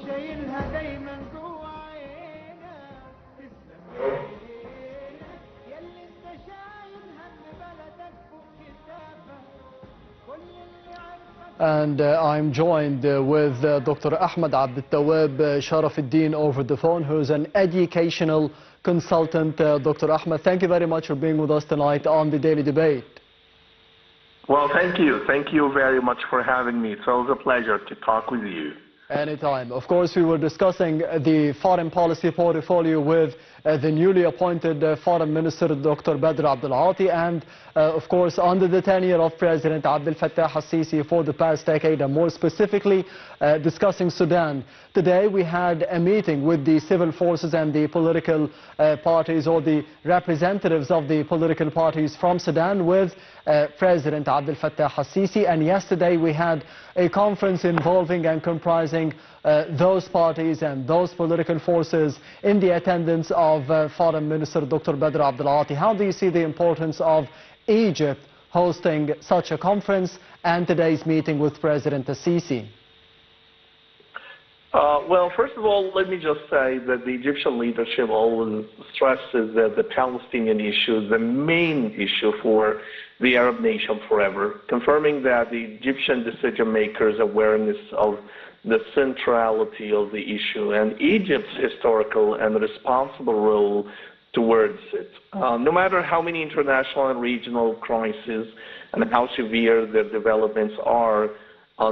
وشايلها دايما جوا عينك. تسلم ياللي انت شايل هم بلدك فوق كتافك. كل اللي عارفك. And I'm joined with Dr. Ahmed Sharaf over the phone, who's an educational consultant. Dr. Ahmed, thank you very much for being with us tonight on the Daily Debate. Well, thank you. Thank you very much for having me. It's always a pleasure to talk with you. Anytime. Of course, we were discussing the foreign policy portfolio with the newly appointed Foreign Minister, Dr. Badr Abdul Ati, and of course, under the tenure of President Abdel Fattah al-Sisi for the past decade, and more specifically, discussing Sudan. Today, we had a meeting with the civil forces and the political parties, or the representatives of the political parties from Sudan, with President Abdel Fattah al-Sisi, and yesterday we had a conference involving and comprising those parties and those political forces in the attendance of Foreign Minister Dr. Badr Abdul Ati. How do you see the importance of Egypt hosting such a conference and today's meeting with President al-Sisi? Well, first of all, let me just say that the Egyptian leadership always stresses that the Palestinian issue is the main issue for the Arab nation forever, confirming that the Egyptian decision makers' awareness of the centrality of the issue and Egypt's historical and responsible role towards it. No matter how many international and regional crises and how severe their developments are,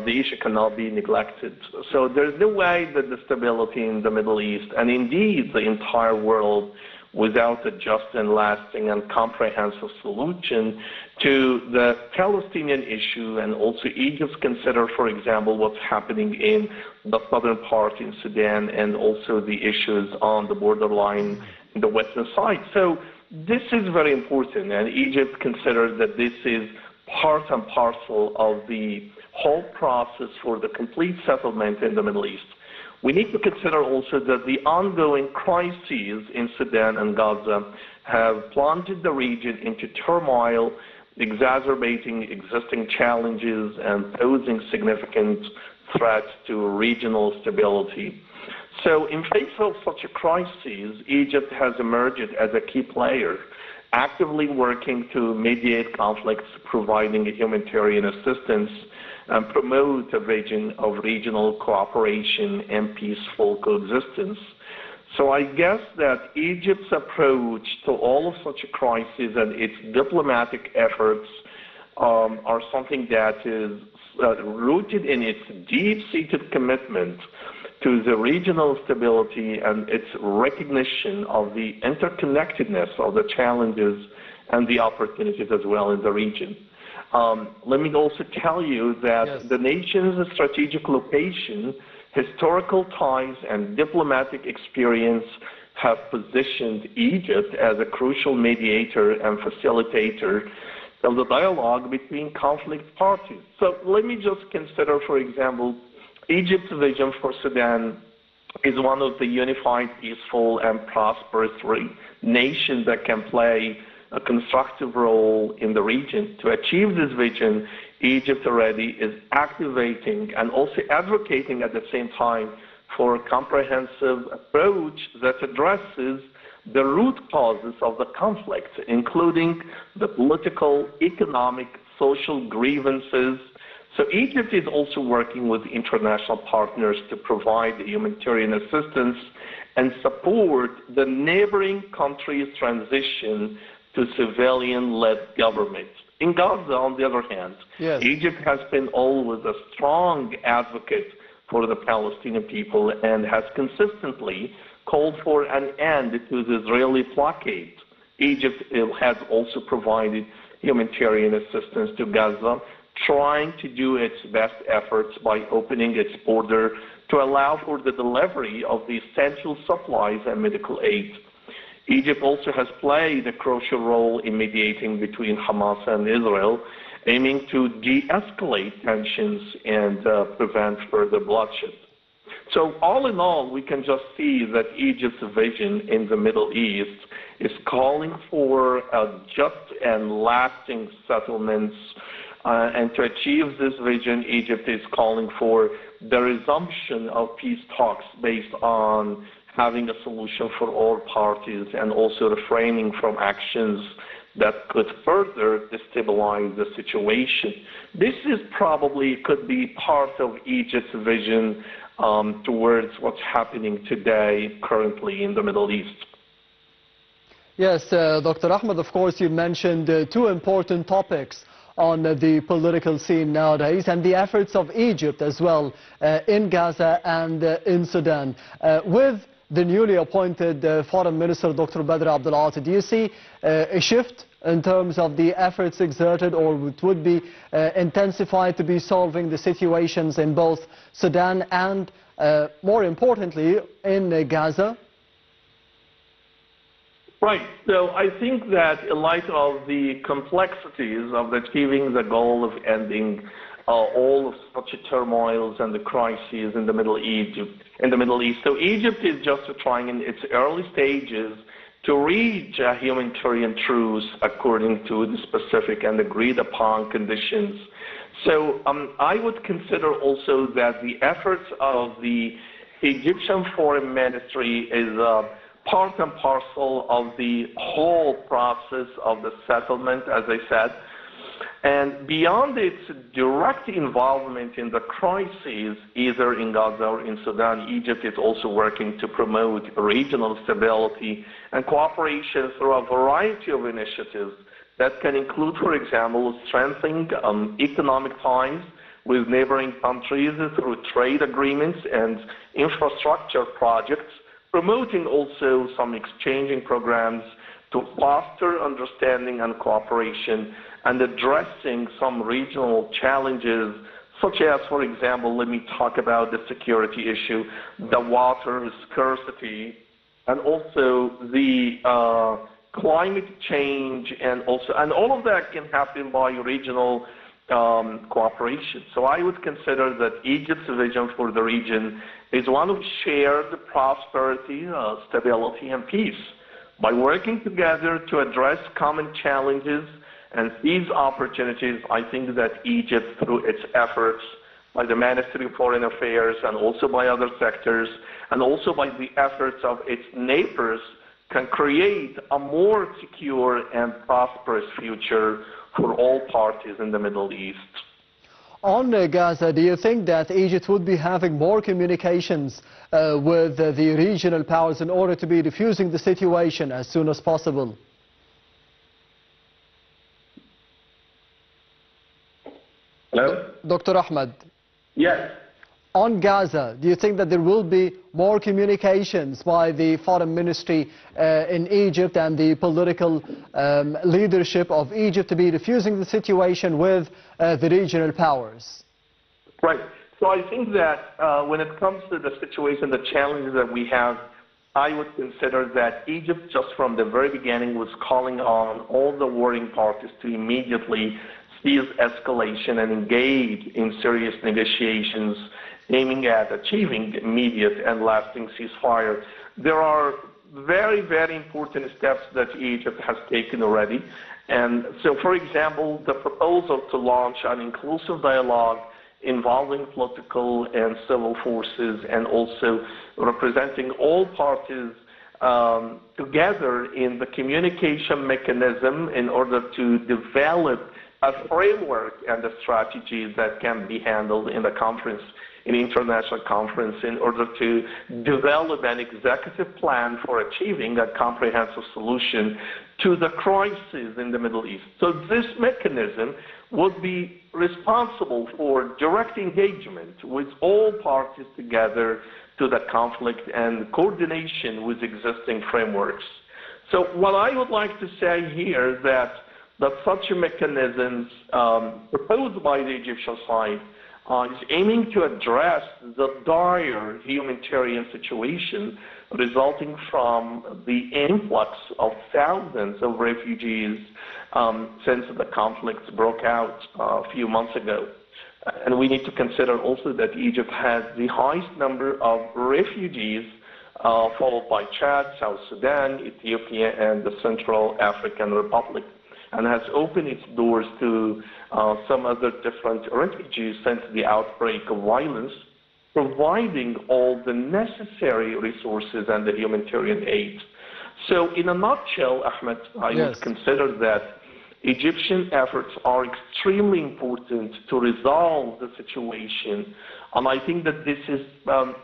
the issue cannot be neglected. So there's no way that the stability in the Middle East, and indeed the entire world, without a just and lasting and comprehensive solution to the Palestinian issue, and also Egypt consider, for example, what's happening in the southern part in Sudan, and also the issues on the borderline in the western side. So this is very important, and Egypt considers that this is part and parcel of the whole process for the complete settlement in the Middle East. We need to consider also that the ongoing crises in Sudan and Gaza have plunged the region into turmoil, exacerbating existing challenges and posing significant threats to regional stability. So in face of such a crisis, Egypt has emerged as a key player, actively working to mediate conflicts, providing humanitarian assistance, and promote a vision of regional cooperation and peaceful coexistence. So I guess that Egypt's approach to all of such a crisis and its diplomatic efforts are something that is rooted in its deep-seated commitment to the regional stability and its recognition of the interconnectedness of the challenges and the opportunities as well in the region. Let me also tell you that the nation's strategic location, historical ties, and diplomatic experience have positioned Egypt as a crucial mediator and facilitator of the dialogue between conflict parties. So let me just consider, for example, Egypt's vision for Sudan is one of the unified, peaceful, and prosperous nations that can play a constructive role in the region. To achieve this vision, Egypt already is activating and also advocating at the same time for a comprehensive approach that addresses the root causes of the conflict, including the political, economic, social grievances. So Egypt is also working with international partners to provide humanitarian assistance and support the neighboring countries' transition to civilian-led government. In Gaza, on the other hand, Egypt has been always a strong advocate for the Palestinian people and has consistently called for an end to the Israeli blockade. Egypt has also provided humanitarian assistance to Gaza, trying to do its best efforts by opening its border to allow for the delivery of the essential supplies and medical aid. Egypt also has played a crucial role in mediating between Hamas and Israel, aiming to de-escalate tensions and prevent further bloodshed. So all in all, we can just see that Egypt's vision in the Middle East is calling for a just and lasting settlements And to achieve this vision, Egypt is calling for the resumption of peace talks based on having a solution for all parties and also refraining from actions that could further destabilize the situation. This is probably could be part of Egypt's vision towards what's happening today, currently in the Middle East. Yes, Dr. Ahmed, of course, you mentioned two important topics on the political scene nowadays and the efforts of Egypt as well in Gaza and in Sudan. With the newly appointed Foreign Minister, Dr. Badr Abdul Ati, do you see a shift in terms of the efforts exerted, or it would be intensified to be solving the situations in both Sudan and, more importantly, in Gaza? Right. So I think that in light of the complexities of achieving the goal of ending all of such turmoils and the crises in the Middle East, so Egypt is just trying in its early stages to reach a humanitarian truce according to the specific and agreed upon conditions. So I would consider also that the efforts of the Egyptian Foreign Ministry is part and parcel of the whole process of the settlement, as I said. And beyond its direct involvement in the crises, either in Gaza or in Sudan, Egypt is also working to promote regional stability and cooperation through a variety of initiatives that can include, for example, strengthening economic ties with neighboring countries through trade agreements and infrastructure projects, promoting also some exchanging programs to foster understanding and cooperation, and addressing some regional challenges, such as, for example, let me talk about the security issue, the water scarcity, and also the climate change, and all of that can happen by regional cooperation. So I would consider that Egypt's vision for the region is one of shared prosperity, stability, and peace. By working together to address common challenges and seize opportunities, I think that Egypt, through its efforts by the Ministry of Foreign Affairs and also by other sectors, and also by the efforts of its neighbors, can create a more secure and prosperous future for all parties in the Middle East. On Gaza, do you think that Egypt would be having more communications with the regional powers in order to be diffusing the situation as soon as possible? Hello? Dr. Ahmed. Yes. On Gaza, do you think that there will be more communications by the Foreign Ministry in Egypt and the political leadership of Egypt to be diffusing the situation with the regional powers? Right. So I think that when it comes to the situation, the challenges that we have, I would consider that Egypt, just from the very beginning, was calling on all the warring parties to immediately cease escalation and engage in serious negotiations aiming at achieving immediate and lasting ceasefire. There are very, very important steps that Egypt has taken already. And so, for example, the proposal to launch an inclusive dialogue involving political and civil forces and also representing all parties together in the communication mechanism in order to develop a framework and a strategy that can be handled in the conference, in international conference, in order to develop an executive plan for achieving a comprehensive solution to the crisis in the Middle East. So this mechanism would be responsible for direct engagement with all parties together to the conflict and coordination with existing frameworks. So what I would like to say here is that such mechanisms proposed by the Egyptian side is aiming to address the dire humanitarian situation resulting from the influx of thousands of refugees since the conflicts broke out a few months ago. And we need to consider also that Egypt has the highest number of refugees, followed by Chad, South Sudan, Ethiopia, and the Central African Republic. and has opened its doors to some other different refugees since the outbreak of violence, providing all the necessary resources and the humanitarian aid. So in a nutshell, Ahmed, I would consider that Egyptian efforts are extremely important to resolve the situation. And I think that this is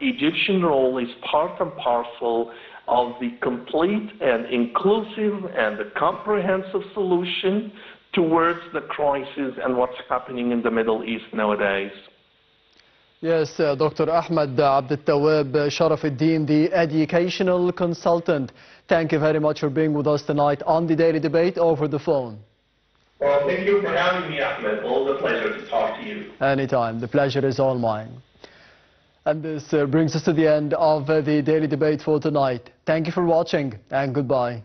Egyptian role is part and parcel of the complete and inclusive and the comprehensive solution towards the crisis and what's happening in the Middle East nowadays. Yes, Dr. Ahmed Abdeltawab Sharafuddin, the educational consultant. Thank you very much for being with us tonight on the Daily Debate over the phone. Well, thank you for having me, Ahmed. All the pleasure to talk to you. Anytime. The pleasure is all mine. And this brings us to the end of the Daily Debate for tonight. Thank you for watching and goodbye.